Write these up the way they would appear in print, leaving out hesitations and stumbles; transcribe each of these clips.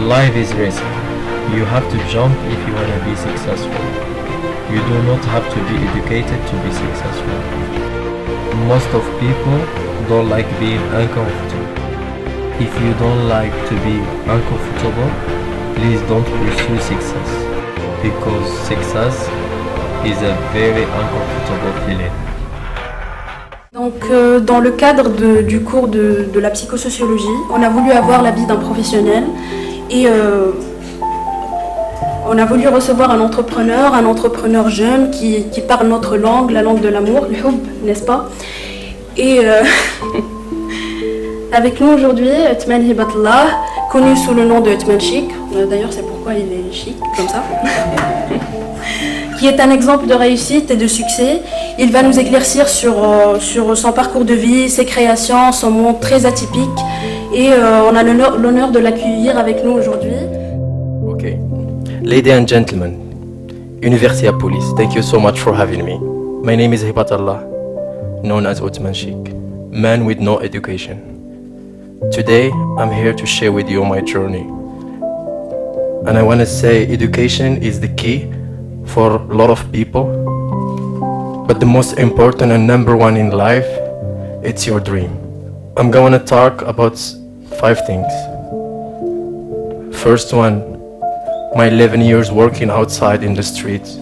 Life is risk. You have to jump if you want to be successful. You do not have to be educated to be successful. Most of people don't like being uncomfortable. If you don't like to be uncomfortable, please don't pursue success. Because success is a very uncomfortable feeling. Donc, dans le cadre du cours de la psychosociologie, on a voulu avoir l'avis d'un professionnel et on a voulu recevoir un entrepreneur jeune qui parle notre langue, la langue de l'amour, le hub, n'est-ce pas? Et avec nous aujourd'hui, Outmane hibatallah, connu sous le nom de Outmane Chic, d'ailleurs c'est pourquoi il est chic, comme ça, qui est un exemple de réussite et de succès. Il va nous éclaircir sur son parcours de vie, ses créations, son monde très atypique, et on a l'honneur de l'accueillir avec nous aujourd'hui. Okay. Ladies and gentlemen, Universiapolis, thank you so much for having me. My name is hibatallah, known as Outmane Chic, man with no education. Today, I'm here to share with you my journey. And I want to say education is the key for a lot of people. But the most important and number one in life, it's your dream. I'm going to talk about 5 things. First one, my 11 years working outside in the streets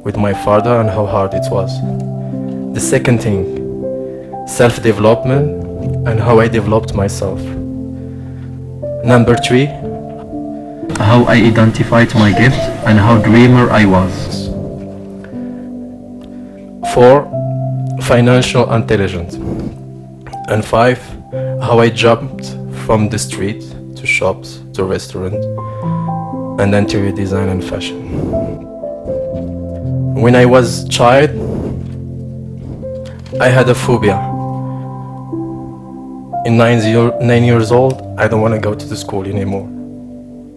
with my father and how hard it was. The second thing, self-development and how I developed myself. Number 3, how I identified my gift and how dreamer I was. 4, financial intelligence. And 5, how I jumped from the street to shops to restaurant and interior design and fashion. When I was a child, I had a phobia. In 9 years old, I don't want to go to the school anymore.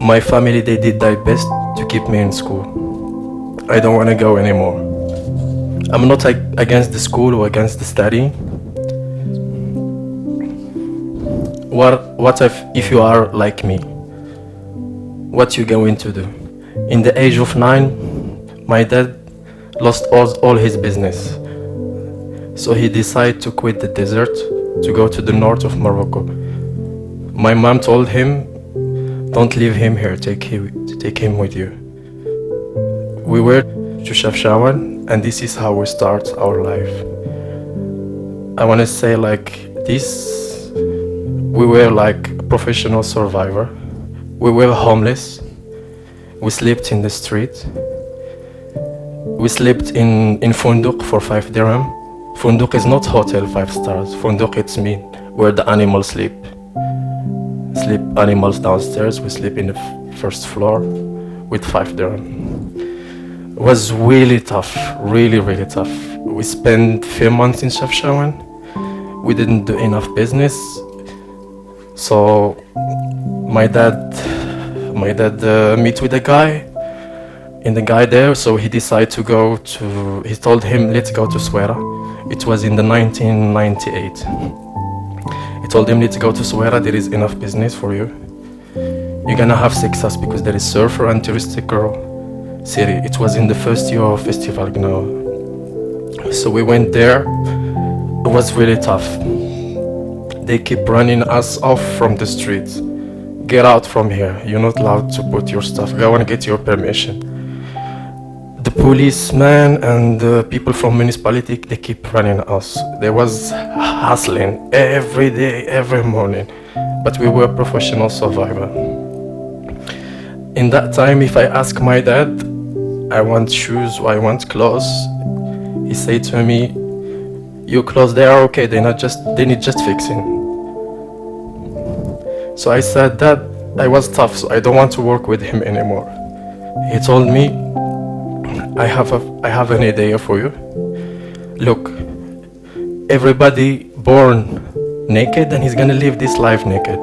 My family, they did their best to keep me in school. I don't want to go anymore. I'm not against the school or against the studying. What if you are like me? What you going to do? In the age of 9, my dad lost all his business. So he decided to quit the desert to go to the north of Morocco. My mom told him, don't leave him here, take him with you. We were to Chefchaouen, and this is how we start our life. I want to say like this, we were like a professional survivor. We were homeless. We slept in the street. We slept in funduk for 5 dirham. Funduk is not hotel 5 stars. Funduk it's mean where the animals sleep. Sleep animals downstairs. We sleep in the first floor with 5 dirham. It was really tough, really tough. We spent few months in Chefchaouen. We didn't do enough business. So my dad meet with a guy, and the guy there, so he decided to go to, he told him, let's go to Swera. It was in the 1998. He told him, let's go to Swera, there is enough business for you. You're gonna have success because there is surfer and touristic city. It was in the first year of festival, you know. So we went there. It was really tough. They keep running us off from the streets. Get out from here. You're not allowed to put your stuff. Go and get your permission. The policeman and the people from municipality, they keep running us. There was hustling every day, every morning. But we were professional survivor. In that time, if I ask my dad, I want shoes or I want clothes, he said to me, your clothes, they are okay, they need just fixing. So I said that I was tough, so I don't want to work with him anymore. He told me, I have an idea for you. Look, everybody born naked and he's gonna live this life naked.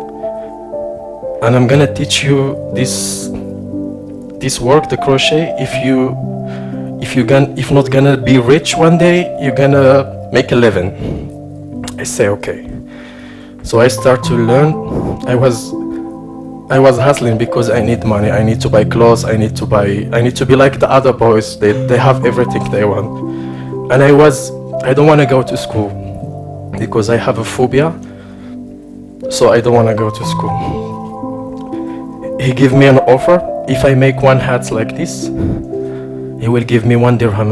And I'm gonna teach you this work, the crochet. If not gonna be rich one day, you're gonna make a living. I say okay. So I start to learn. I was I was hustling because I need money. I need to buy clothes. I need to be like the other boys. They have everything they want. And I don't want to go to school because I have a phobia. So I don't want to go to school. He gave me an offer. If I make one hat like this, he will give me 1.5 dirham.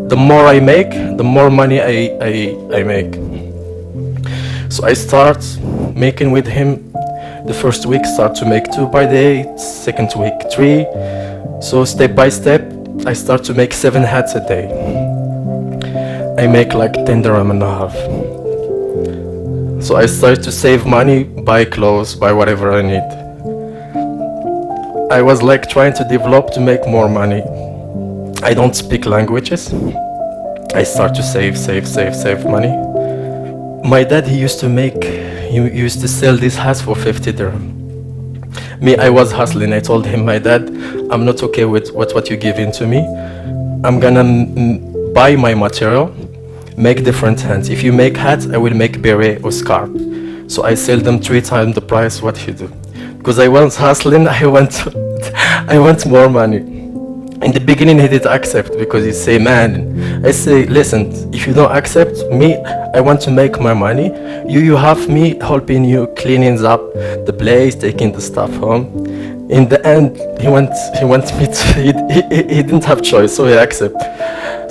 The more I make, the more money I make. So I start making with him. The first week start to make 2 by day, second week 3. So step by step, I start to make 7 hats a day. I make like 10 dirham and a half. So I start to save money, buy clothes, buy whatever I need. I was like trying to develop to make more money. I don't speak languages. I start to save money. My dad, he used to sell these hats for 50 dirham. Me, I was hustling. I told him, my dad, I'm not okay with what you give in to me. I'm gonna buy my material, make different hats. If you make hats, I will make beret or scarf. So I sell them 3 times the price what you do. Because I was hustling, I want more money. In the beginning, he didn't accept because he say, man, I say, listen, if you don't accept me, I want to make my money. You have me helping you cleaning up the place, taking the stuff home. In the end, he didn't have choice, so he accept.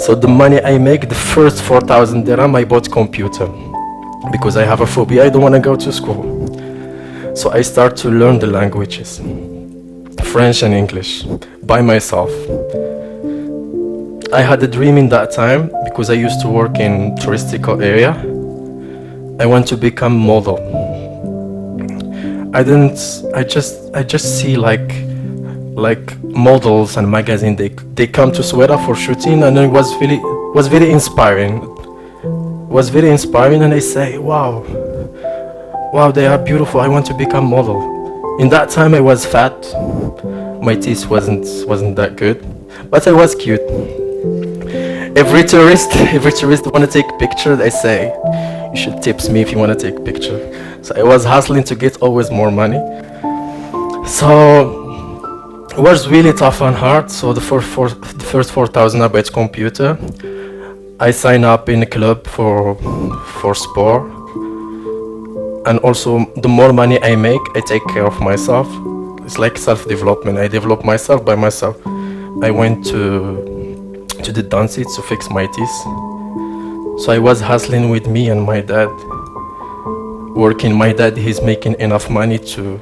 So the money I make, the first 4,000 dirham, I bought computer because I have a phobia. I don't want to go to school. So I start to learn the languages, French and English, by myself. I had a dream in that time because I used to work in touristical area. I want to become model. I just see like models and magazine. They come to Sweden for shooting, and it was very inspiring. Was very inspiring, and I say, wow, they are beautiful. I want to become model. In that time, I was fat. My teeth wasn't that good, but I was cute. Every tourist want to take picture. They say, you should tips me if you want to take picture. So I was hustling to get always more money. So it was really tough and hard. So the first 4,000 I bought computer. I sign up in a club for sport. And also, the more money I make, I take care of myself. It's like self-development. I develop myself by myself. I went to the dentist to fix my teeth. So I was hustling with me and my dad. Working, my dad, he's making enough money to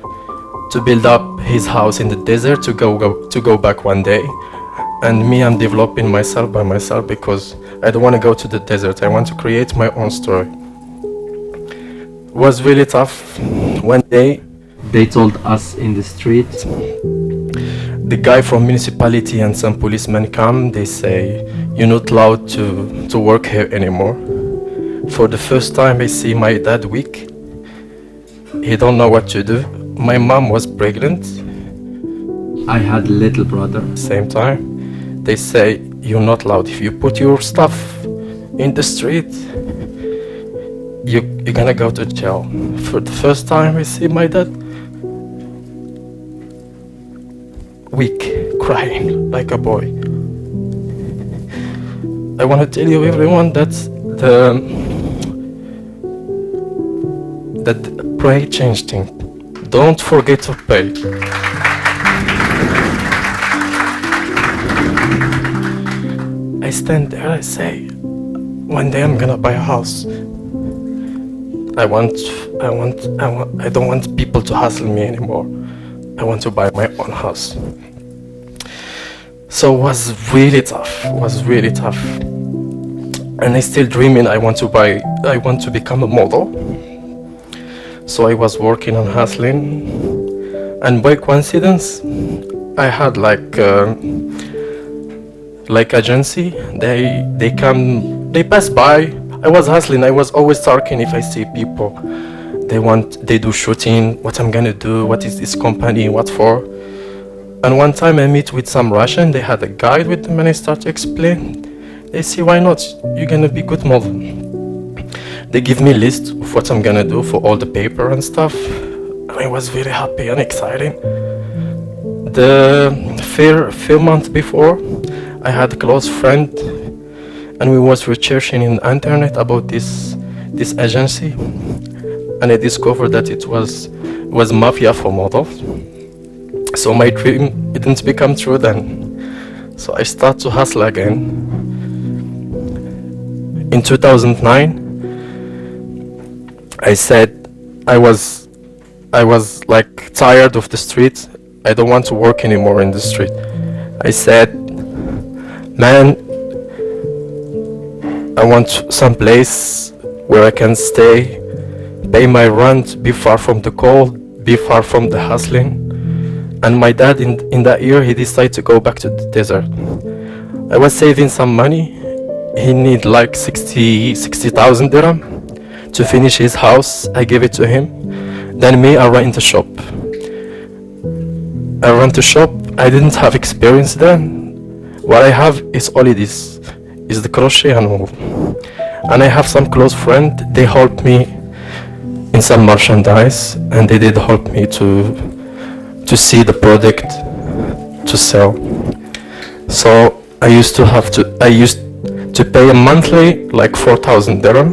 build up his house in the desert to go back one day. And me, I'm developing myself by myself because I don't want to go to the desert. I want to create my own story. Was really tough. One day, they told us in the street, the guy from municipality and some policemen come, they say, you're not allowed to work here anymore. For the first time, I see my dad weak. He don't know what to do. My mom was pregnant. I had a little brother. Same time, they say, you're not allowed. If you put your stuff in the street, you're gonna go to jail. For the first time I see my dad weak, crying like a boy. I want to tell you everyone that pray change things. Don't forget to pray. I stand there, I say, one day I'm gonna buy a house. I don't want people to hustle me anymore. I want to buy my own house. So it was really tough. And I still dreaming I want to become a model. So I was working on hustling. And by coincidence, I had like agency. They pass by. I was hustling. I was always talking. If I see people, they do shooting. What I'm gonna do? What is this company? What for? And one time I meet with some Russian. They had a guide with them, and I start to explain. They say, why not? You're gonna be good model. They give me a list of what I'm gonna do for all the paper and stuff. I was very happy and exciting. The few months before, I had a close friend, and we was researching in the internet about this agency, and I discovered that it was mafia for models. So my dream didn't become true then. So I started to hustle again. In 2009, I said I was like tired of the street. I don't want to work anymore in the street. I said, man, I want some place where I can stay, pay my rent, be far from the cold, be far from the hustling. And my dad in that year, he decided to go back to the desert. I was saving some money. He need like 60,000 dirham to finish his house. I gave it to him. Then me, I ran the shop. I didn't have experience then. What I have is only this, is the crochet and wool. And I have some close friends. They helped me in some merchandise, and they did help me to see the product to sell. So I used to pay a monthly like 4,000 dirham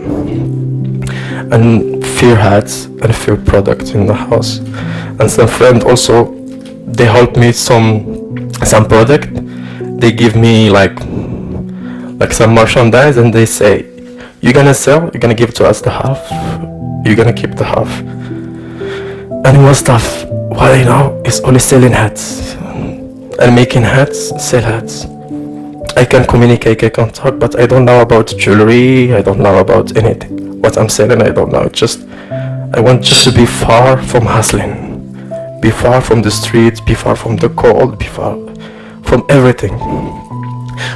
and few hats and few products in the house. And some friend also, they help me some product. They give me like some merchandise, and they say, you're gonna sell, you're gonna give to us the half, you're gonna keep the half. And it was tough. What I know is only selling hats and making hats, sell hats. I can communicate, I can talk, but I don't know about jewelry, I don't know about anything. What I'm selling, I don't know. I want just to be far from hustling, be far from the streets, be far from the cold, be far from everything.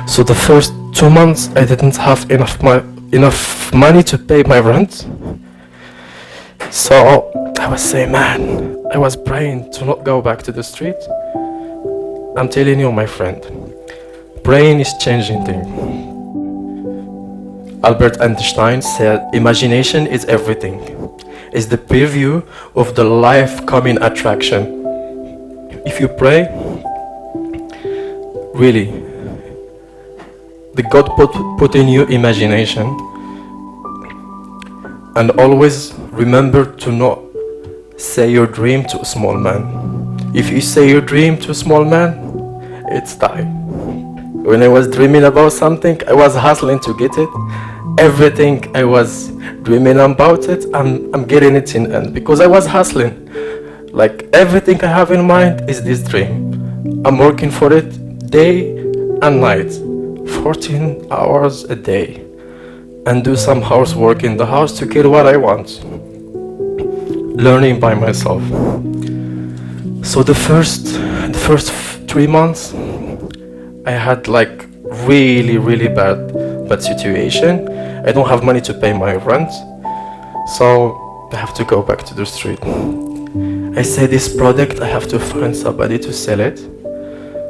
So the first 2 months, I didn't have enough money to pay my rent. So I was saying, man, I was praying to not go back to the street. I'm telling you, my friend, brain is changing things. Albert Einstein said, imagination is everything. It's the preview of the life coming attraction. If you pray, really, the God put in you imagination. And always remember to not say your dream to a small man. If you say your dream to a small man, it's die. When I was dreaming about something, I was hustling to get it. Everything I was dreaming about it, I'm getting it in end because I was hustling. Like everything I have in mind is this dream. I'm working for it day and night, 14 hours a day, and do some housework in the house to get what I want. Learning by myself. So the first 3 months, I had like really bad situation. I don't have money to pay my rent, so I have to go back to the street. I say this product, I have to find somebody to sell it.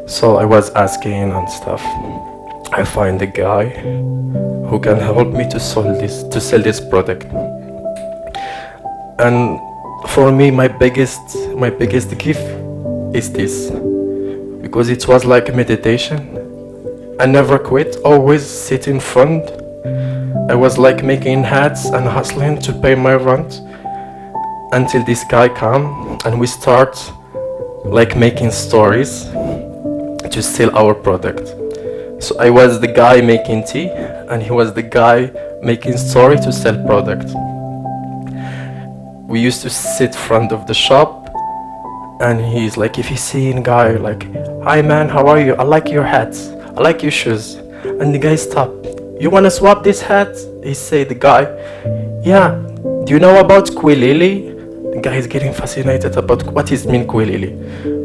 So I was asking and stuff. I find a guy who can help me to sell this product. And for me, my biggest gift is this, because it was like meditation. I never quit, always sit in front. I was like making hats and hustling to pay my rent until this guy come and we start like making stories to sell our product. So I was the guy making tea and he was the guy making story to sell product. We used to sit front of the shop and he's like, if you see a guy like, hi man, how are you? I like your hats, I like your shoes. And the guy stopped. You wanna swap this hat? He said, the guy, yeah, do you know about Kwilili? The guy is getting fascinated about what is mean Kwilili.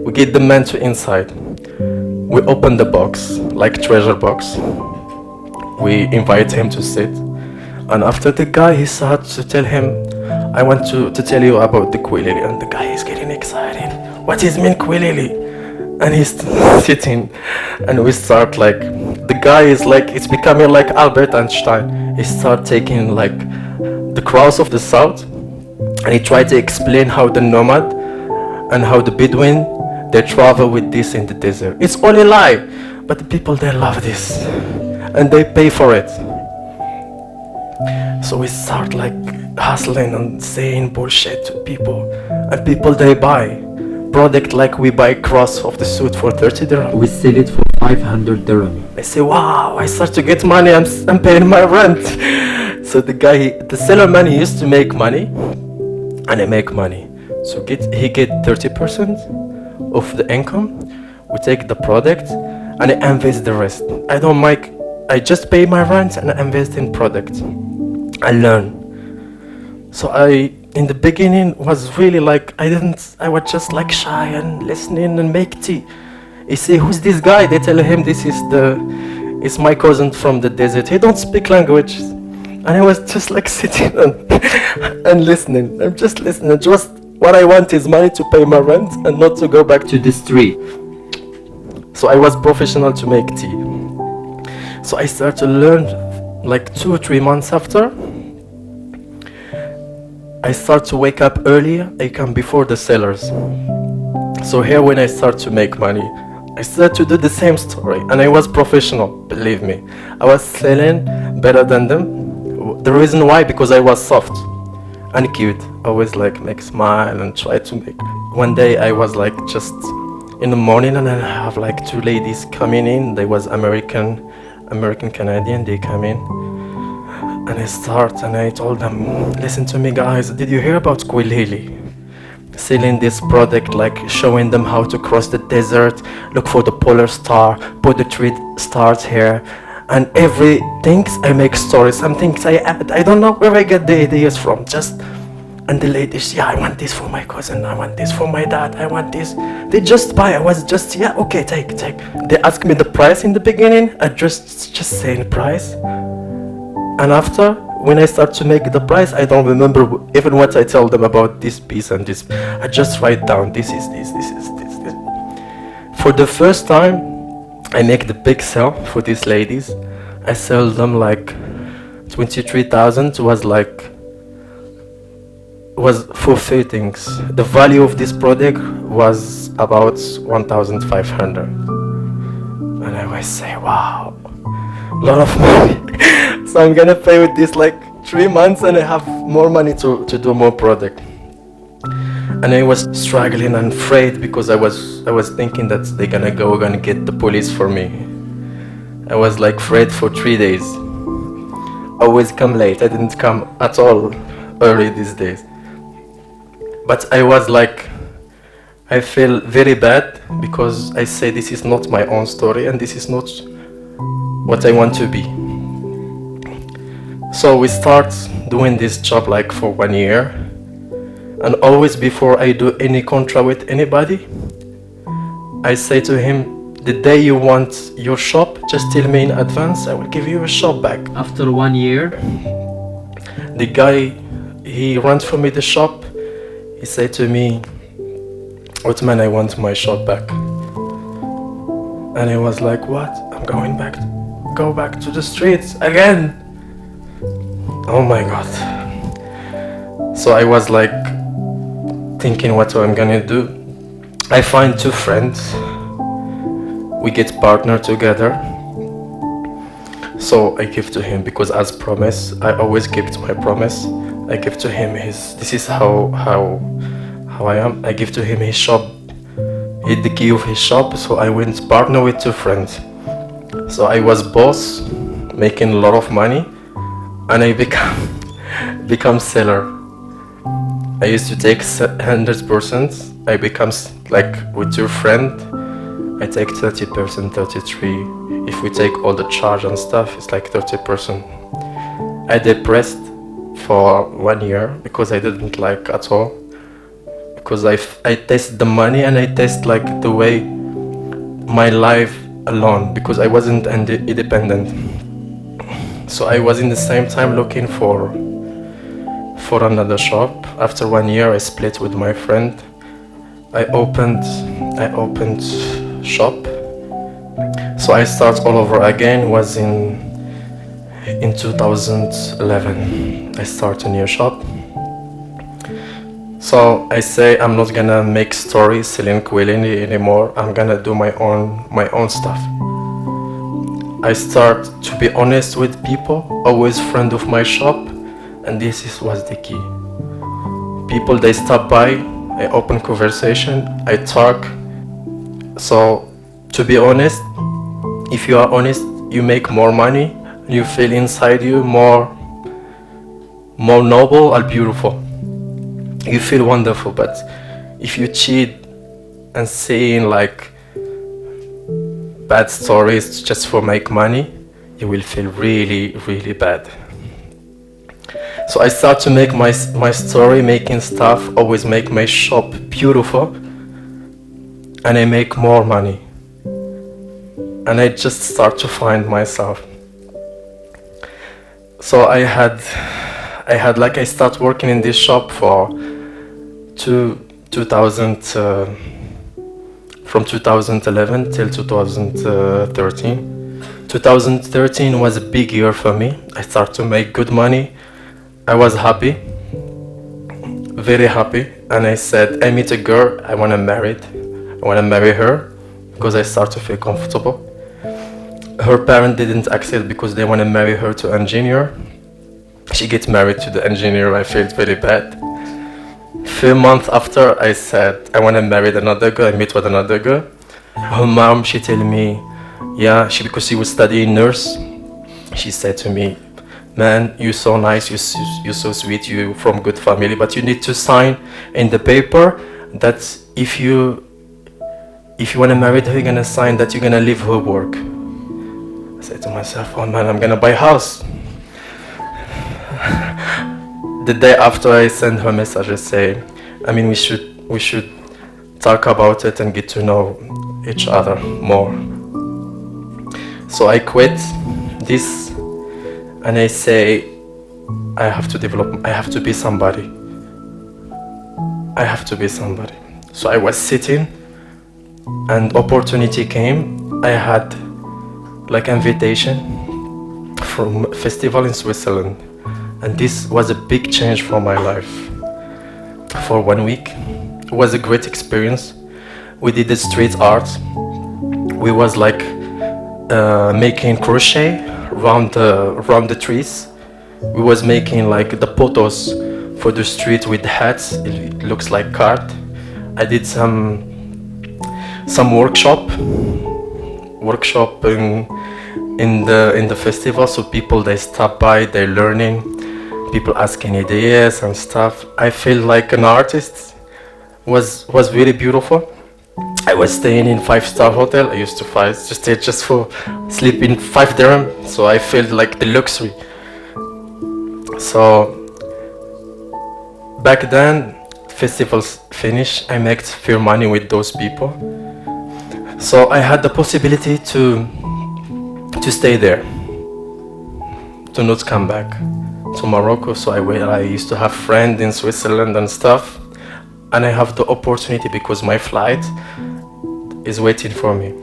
We get the man to inside. We open the box, like treasure box. We invite him to sit. And after the guy, he started to tell him, I want to tell you about the Kwilili. And the guy is getting excited. What is mean Kwilili? And he's sitting and we start like, the guy is like, it's becoming like Albert Einstein. He start taking like the cross of the south and he tried to explain how the nomad and how the Bedouin, they travel with this in the desert. It's only lie, but the people, they love this and they pay for it. So we start like hustling and saying bullshit to people, and people, they buy product like we buy cross of the suit for 30 dirham. We sell it for 500 dirham. I say, wow, I start to get money, I'm paying my rent. So the seller man, he used to make money, and I make money. So he get 30% of the income. We take the product and I invest the rest. I just pay my rent and I invest in product. I learn. So in the beginning was really like, I was just like shy and listening and make tea. You see, who's this guy? They tell him it's my cousin from the desert. He don't speak language. And I was just like sitting and listening. I'm just listening. Just what I want is money to pay my rent and not to go back to the street. So I was professional to make tea. So I started to learn like 2 or 3 months after. I start to wake up earlier. I come before the sellers. So here when I start to make money, I started to do the same story, and I was professional, believe me. I was selling better than them. The reason why, because I was soft and cute. Always like make smile and try to make. One day I was like just in the morning, and I have like 2 ladies coming in. They was American Canadian. They come in, and I told them, listen to me guys, did you hear about Kwilili? Selling this product, like showing them how to cross the desert, look for the polar star, put the 3 stars here, and everything. I make stories, some things I don't know where I get the ideas from, and the ladies, yeah, I want this for my cousin, I want this for my dad, I want this. They just buy. I was just, yeah, okay, take. They asked me the price in the beginning. I just say the price, and after, when I start to make the price, I don't remember even what I tell them about this piece and this. I just write down, this is this. For the first time, I make the big sale for these ladies. I sell them like 23,000. Was for fittings. The value of this product was about 1,500. And I always say, wow, a lot of money. So I'm gonna pay with this like 3 months, and I have more money to do more product. And I was struggling and afraid, because I was thinking that they're gonna get the police for me. I was like afraid for 3 days. Always come late. I didn't come at all early these days. But I was like, I feel very bad, because I say this is not my own story and this is not what I want to be. So we start doing this job like for 1 year, and always before I do any contract with anybody, I say to him, the day you want your shop, just tell me in advance, I will give you a shop back. After 1 year, the guy, he runs for me the shop. He said to me, Outmane, I want my shop back. And I was like, what? I'm going back, go back to the streets again. Oh my God. So I was like thinking what I'm gonna do. I find 2 friends. We get partner together. So I give to him, because as promise, I always keep to my promise. I give to him this is how I am. I give to him his shop, the key of his shop. So I went partner with 2 friends. So I was boss, making a lot of money, and I become seller. I used to take 100%. I become like with your friend, I take 30%, 33%. If we take all the charge and stuff, it's like 30%. I depressed for 1 year, because I didn't like at all. Because I test the money, and I test like the way my life alone, because I wasn't independent. So I was in the same time looking for another shop. After 1 year, I split with my friend. I opened shop. So I start all over again. Was in 2011. I start a new shop. So I say I'm not gonna make stories selling quilini anymore. I'm gonna do my own stuff. I start to be honest with people, always friend of my shop, and was the key. People, they stop by, I open conversation, I talk. So to be honest, if you are honest, you make more money, you feel inside you more noble and beautiful. You feel wonderful. But if you cheat and saying like bad stories just for make money, you will feel really, really bad. So I start to make my story, making stuff, always make my shop beautiful, and I make more money. And I just start to find myself. So I start working in this shop for 2000, from 2011 till 2013. 2013 was a big year for me. I started to make good money. I was happy, very happy, and I said, I meet a girl, I want to marry her, because I start to feel comfortable. Her parents didn't accept because they want to marry her to engineer. She gets married to the engineer. I felt very bad. Few months after, I said, I want to marry another girl. I meet with another girl. Her mom, she tell me, because she was studying nurse, she said to me, man, you're so nice, you're so sweet, you're from good family, but you need to sign in the paper that if you want to marry her, you're going to sign that you're going to leave her work. I said to myself, oh man, I'm going to buy a house. The day after, I sent her a message, I say, we should talk about it and get to know each other more. So I quit this, and I say, I have to be somebody. So I was sitting, and opportunity came. I had like invitation from a festival in Switzerland, and this was a big change for my life. For 1 week, it was a great experience. We did the street art. We was like making crochet around the trees. We was making like the photos for the street with hats. It looks like card. I did some workshop in the festival, so people, they stop by, they're learning, people asking ideas and stuff. I feel like an artist. Was really beautiful. I was staying in 5-star hotel. I used to stay just for sleeping 5 dirham, so I felt like the luxury. So back then, festivals finished, I made fair money with those people. So I had the possibility to stay there, to not come back to Morocco. So I used to have friends in Switzerland and stuff, and I have the opportunity because my flight is waiting for me.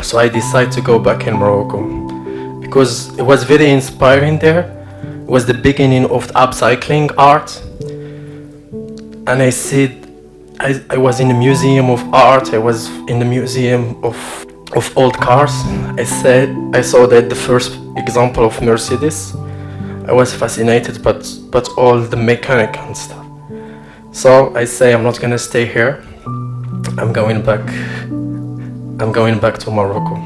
So I decided to go back in Morocco because it was very inspiring there. It was the beginning of upcycling art, and I was in the museum of art. I was in the museum of old cars. I saw that the first example of Mercedes. I was fascinated, but all the mechanic and stuff. So I say, I'm not gonna stay here. I'm going back to Morocco.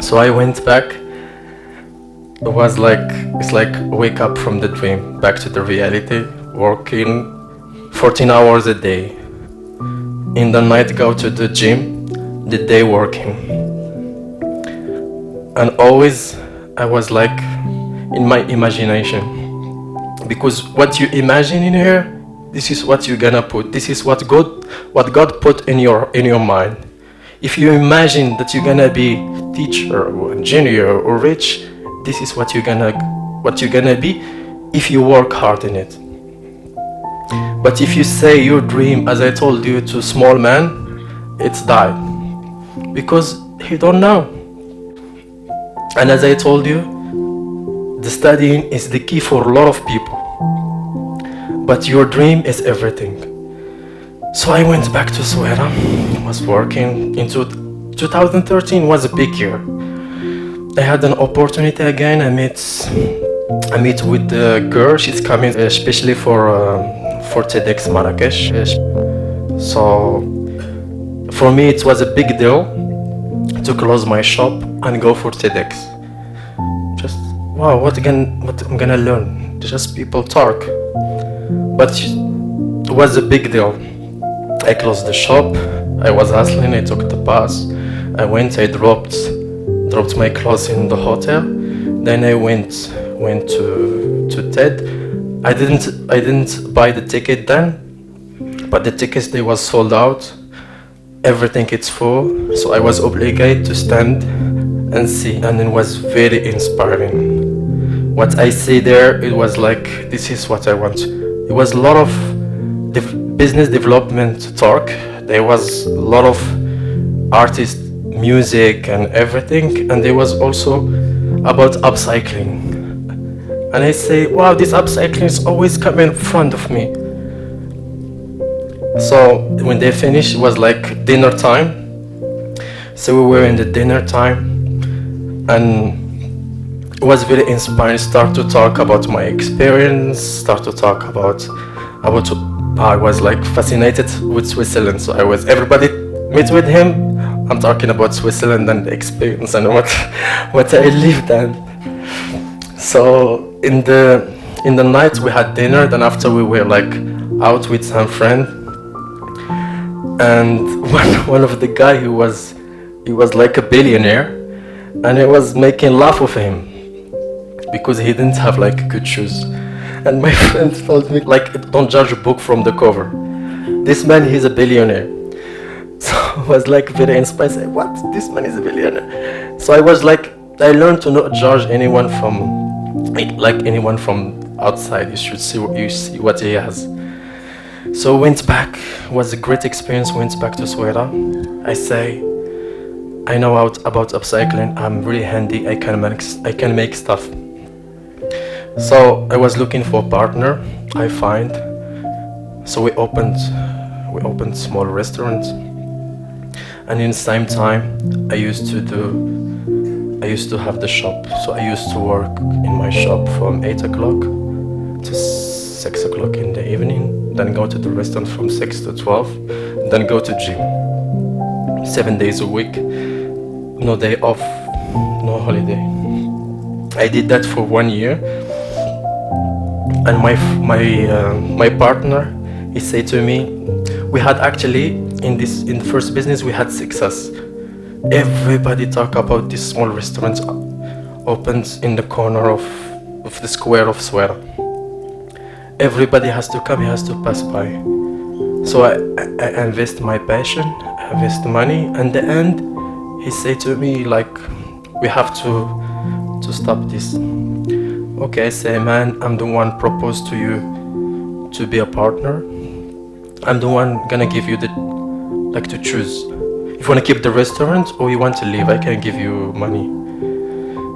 So I went back. It's like wake up from the dream, back to the reality, working 14 hours a day. In the night, go to the gym, the day working. And always I was like in my imagination, because what you imagine in here, this is what you're gonna put. This is what God put in your mind. If you imagine that you're gonna be teacher or engineer or rich, this is what you're gonna be if you work hard in it. But if you say your dream, as I told you, to small man, it's died, because he don't know. And as I told you, the studying is the key for a lot of people. but your dream is everything. So I went back to Sweden, was working. Into 2013 was a big year. I had an opportunity again. I meet with the girl. She's coming especially for TEDx Marrakesh. So for me it was a big deal to close my shop and go for TEDx. Just wow, what I'm gonna learn? Just people talk. But it was a big deal. I closed the shop. I was hustling. I took the bus. I went. I dropped my clothes in the hotel. Then I went to TED. I didn't buy the ticket then, but the tickets they was sold out. Everything it's full. So I was obligated to stand and see, and it was very inspiring. What I see there, it was like, this is what I want. It was a lot of business development talk. There was a lot of artist music and everything, and there was also about upcycling. And I say, wow, this upcycling is always coming in front of me. So when they finished, it was like dinner time. So we were in the dinner time, and it was very inspiring. Start to talk about my experience, start to talk about I was like fascinated with Switzerland. So everybody meet with him. I'm talking about Switzerland and the experience and what I lived in. So in the night we had dinner. Then after we were like out with some friend, and one of the guy he was like a billionaire, and I was making laugh of him because he didn't have like good shoes. And my friend told me, like, don't judge a book from the cover. This man, he's a billionaire. So I was like very inspired. I said, what? This man is a billionaire. So I was like, I learned to not judge anyone from outside. You should see what he has. So went back. It was a great experience. Went back to Sweden. I say, I know about upcycling. I'm really handy. I can make stuff. So I was looking for a partner. I find. So we opened small restaurant. And in the same time, I used to have the shop. So I used to work in my shop from 8 o'clock to 6 o'clock in the evening. Then go to the restaurant from 6 to 12. Then go to gym. 7 days a week. No day off, no holiday. I did that for 1 year. And my partner, he said to me, we had actually in the first business we had success. Everybody talk about this small restaurant opened in the corner of the square of Sweden. Everybody has to come, he has to pass by. So I invest my passion, I invest money, and the end he said to me like, we have to stop this. Okay, I say, man, I'm the one proposed to you to be a partner. I'm the one gonna give you to choose. If you wanna keep the restaurant or you want to leave, I can give you money.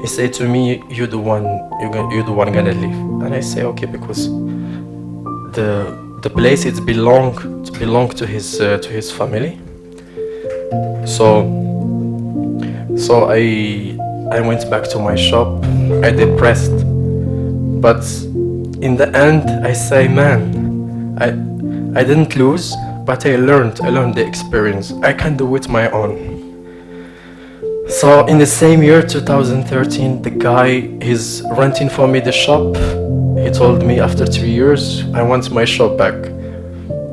He said to me, you're the one gonna leave. And I say, okay, because the place it belong to his family. So I went back to my shop. I depressed. But in the end, I say, man, I didn't lose, but I learned the experience. I can do it my own. So in the same year, 2013, the guy is renting for me the shop. He told me after 3 years, I want my shop back.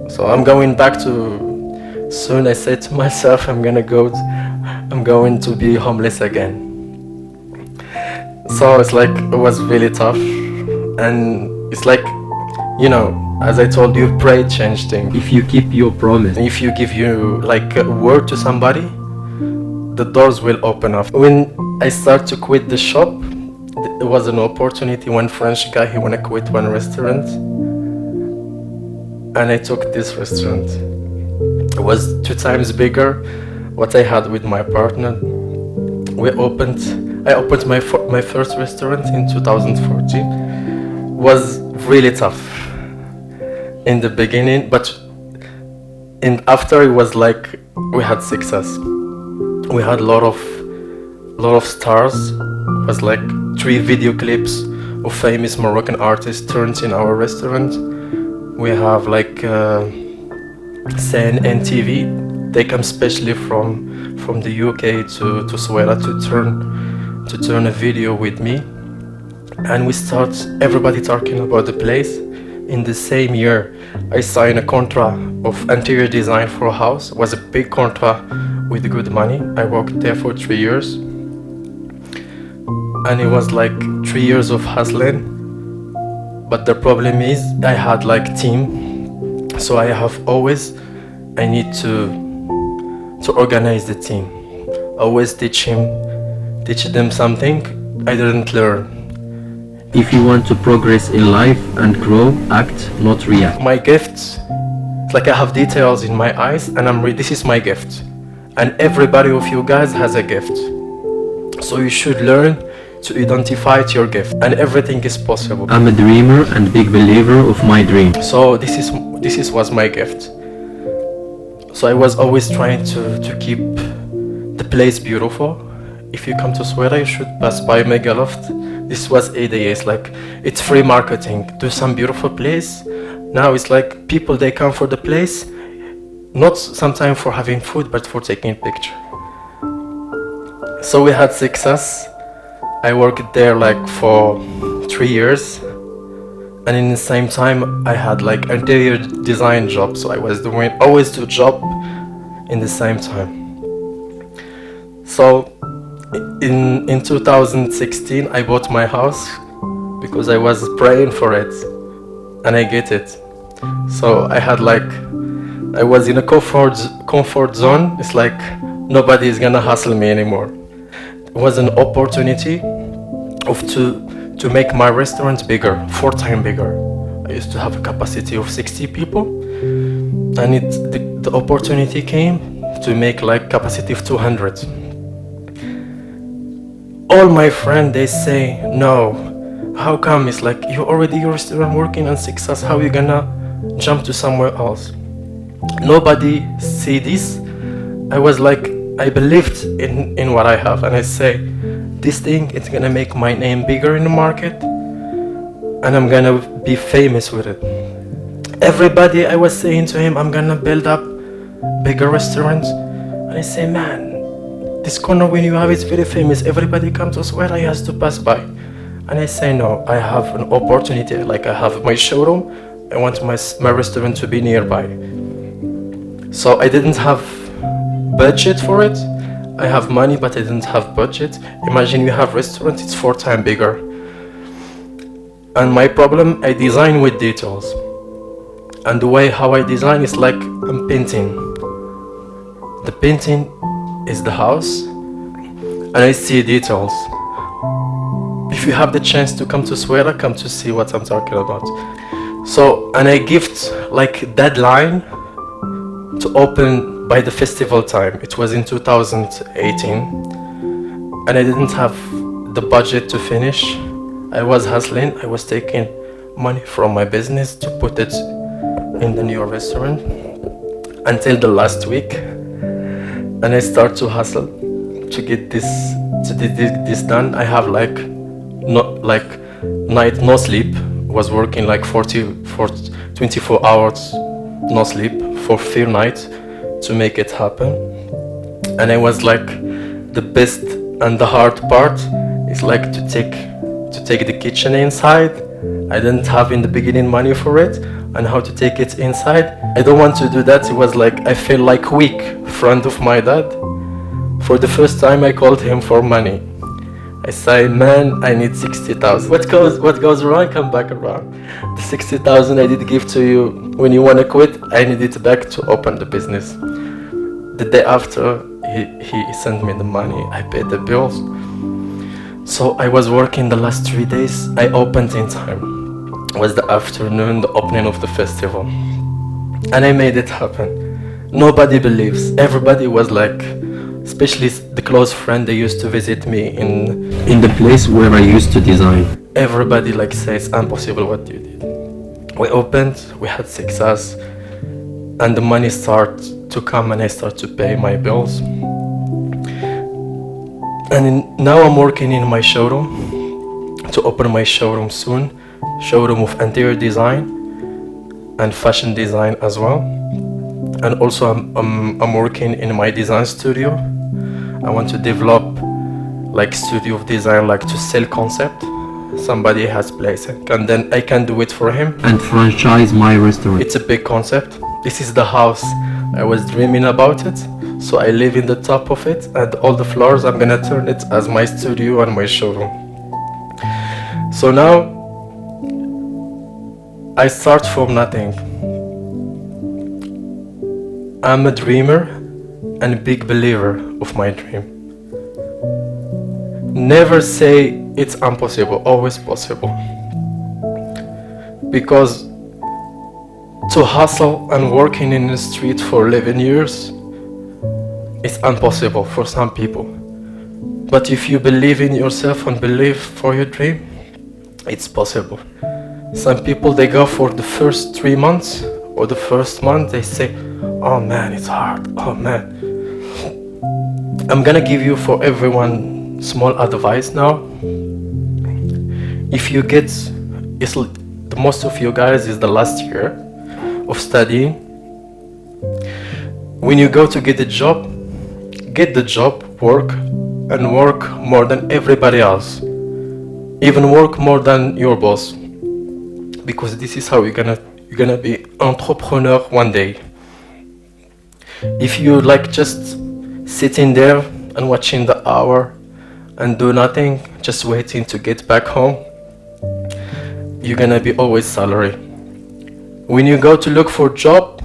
So I'm going back to, soon I said to myself, I'm going to be homeless again. So it's like, it was really tough. And it's like, as I told you, pray change things. If you keep your promise. If you give like a word to somebody, the doors will open up. When I start to quit the shop, there was an opportunity. One French guy, he wanna quit one restaurant, and I took this restaurant. It was 2 times bigger what I had with my partner. I opened my first restaurant in 2014. Was really tough. in the beginning, but after it was like we had success. We had a lot of stars. It was like 3 video clips of famous Moroccan artists turned in our restaurant. We have like Sen and TV. They come specially from the UK to Souera to turn a video with me, and we start everybody talking about the place. In the same year, I signed a contract of interior design for a house. It was a big contract with good money. I worked there for 3 years, and it was like 3 years of hustling. But the problem is I had like team, so I need to organize the team. Always teach them something I didn't learn. If you want to progress in life and grow, act, not react. My gift, it's like I have details in my eyes, and this is my gift. And everybody of you guys has a gift. So you should learn to identify your gift, and everything is possible. I'm a dreamer and big believer of my dream. So this was my gift. So I was always trying to keep the place beautiful. If you come to Souera, you should pass by Megaloft. This was ADAs, like it's free marketing. Do some beautiful place. Now it's like people, they come for the place, not sometimes for having food, but for taking picture. So we had success. I worked there like for 3 years, and in the same time I had like interior design job. So I was doing always 2 jobs in the same time. So in 2016 I bought my house because I was praying for it, and I get it. So I was in a comfort zone. It's like nobody is gonna hustle me anymore. It was an opportunity to make my restaurant bigger, 4 times bigger. I used to have a capacity of 60 people, and the opportunity came to make like capacity of 200. All my friends, they say, no, how come? It's like you already your restaurant working on success, how you gonna jump to somewhere else? Nobody see this. I was like, I believed in what I have, and I say, this thing, it's gonna make my name bigger in the market, and I'm gonna be famous with it. Everybody, I was saying to him, I'm gonna build up bigger restaurants, and I say, man, this corner when you have it's very famous, everybody comes to Souera, he has to pass by. And I say, no, I have an opportunity, like I have my showroom, I want my restaurant to be nearby. So I didn't have budget for it. I have money, but I didn't have budget. Imagine you have restaurant, it's 4 times bigger. And my problem, I design with details. And the way how I design is like I'm painting. The painting is the house, and I see details. If you have the chance to come to Souera, come to see what I'm talking about. So, and I gift like deadline to open by the festival time. It was in 2018, and I didn't have the budget to finish. I was hustling. I was taking money from my business to put it in the new restaurant until the last week, and I start to hustle to get this done. I have like night no sleep. Was working like 24 hours no sleep for 4 nights to make it happen. And I was like, the best and the hard part is like to take the kitchen inside. I didn't have in the beginning money for it, and how to take it inside. I don't want to do that. It was like I feel like weak in front of my dad. For the first time I called him for money. I say, man, I need 60,000. What goes wrong, come back around. The 60,000 I did give to you when you want to quit, I need it back to open the business. The day after, he sent me the money, I paid the bills. So I was working the last 3 days, I opened in time. It was the afternoon, the opening of the festival. And I made it happen. Nobody believes, everybody was like, especially the close friend, they used to visit me in the place where I used to design. Everybody like says, impossible what you did. We opened, we had success, and the money started to come and I start to pay my bills. And now I'm working in my showroom, to open my showroom soon, showroom of interior design and fashion design as well. And also I'm working in my design studio. I want to develop like studio of design, like to sell concept. Somebody has place it, and then I can do it for him. And franchise my restaurant. It's a big concept. This is the house I was dreaming about it. So I live in the top of it, and all the floors I'm gonna turn it as my studio and my showroom. So now I start from nothing. I'm a dreamer and a big believer of my dream. Never say it's impossible, always possible. Because to hustle and working in the street for 11 years, it's impossible for some people. But if you believe in yourself and believe for your dream, it's possible. Some people, they go for the first 3 months or the first month, they say, oh man, it's hard, oh man. I'm gonna give you for everyone small advice now. If you get, the most of you guys is the last year of studying. When you go to get the job, work, and work more than everybody else. Even work more than your boss. Because this is how you're gonna be entrepreneur one day. If you like just sitting there and watching the hour and do nothing, just waiting to get back home, you're gonna be always salary. When you go to look for a job,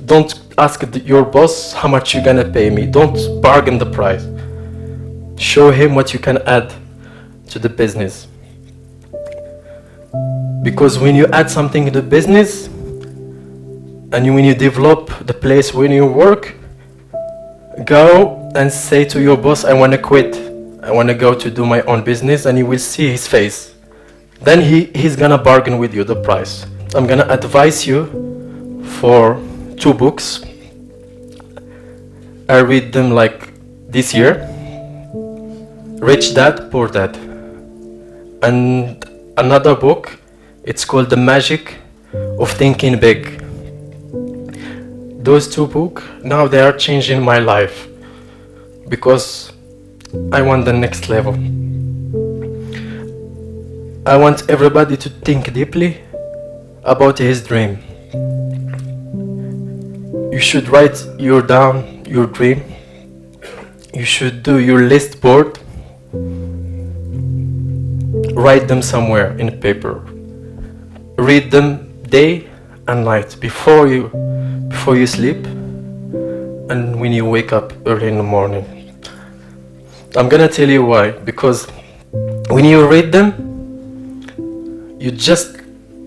don't ask your boss how much you're gonna pay me. Don't bargain the price. Show him what you can add to the business. Because when you add something in the business, and when you develop the place where you work, go and say to your boss, I want to quit. I want to go to do my own business, and you will see his face. Then he's gonna bargain with you the price. I'm gonna advise you for 2 books. I read them like this year. Rich Dad, Poor Dad. And another book, it's called The Magic of Thinking Big. Those 2 books, now they are changing my life because I want the next level. I want everybody to think deeply about his dream. You should write down your dream. You should do your list board. Write them somewhere in paper. Read them day and night before you sleep and when you wake up early in the morning. I'm gonna tell you why. Because when you read them,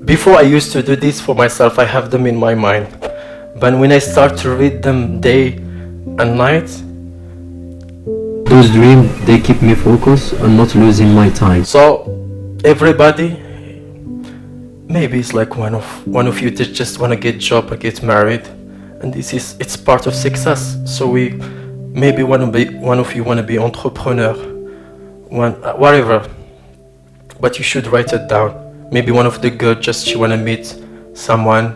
before I used to do this for myself, I have them in my mind. But when I start to read them day and night, those dreams, they keep me focused and not losing my time. So everybody, maybe it's like one of you that just want to get job or get married, and it's part of success. So maybe one of you want to be entrepreneur, whatever. But you should write it down. Maybe one of the girls she want to meet someone,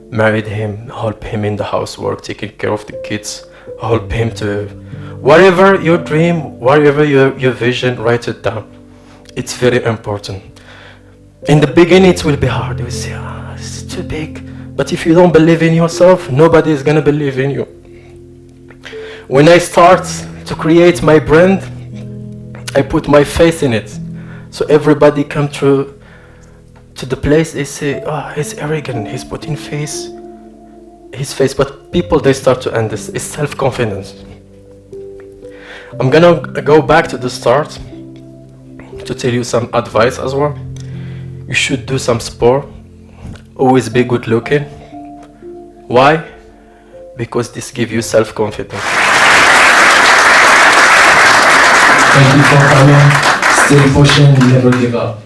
married him, help him in the housework, taking care of the kids, help him to whatever your dream, whatever your vision, write it down. It's very important. In the beginning it will be hard. You will say, it's too big. But if you don't believe in yourself, nobody is gonna believe in you. When I start to create my brand, I put my face in it. So everybody come to the place, they say, he's arrogant, he's putting his face. But people, they start to end this. It's self-confidence. I'm gonna go back to the start to tell you some advice as well. You should do some sport. Always be good looking. Why? Because this gives you self-confidence. Thank you for coming. Stay pushing, never give up.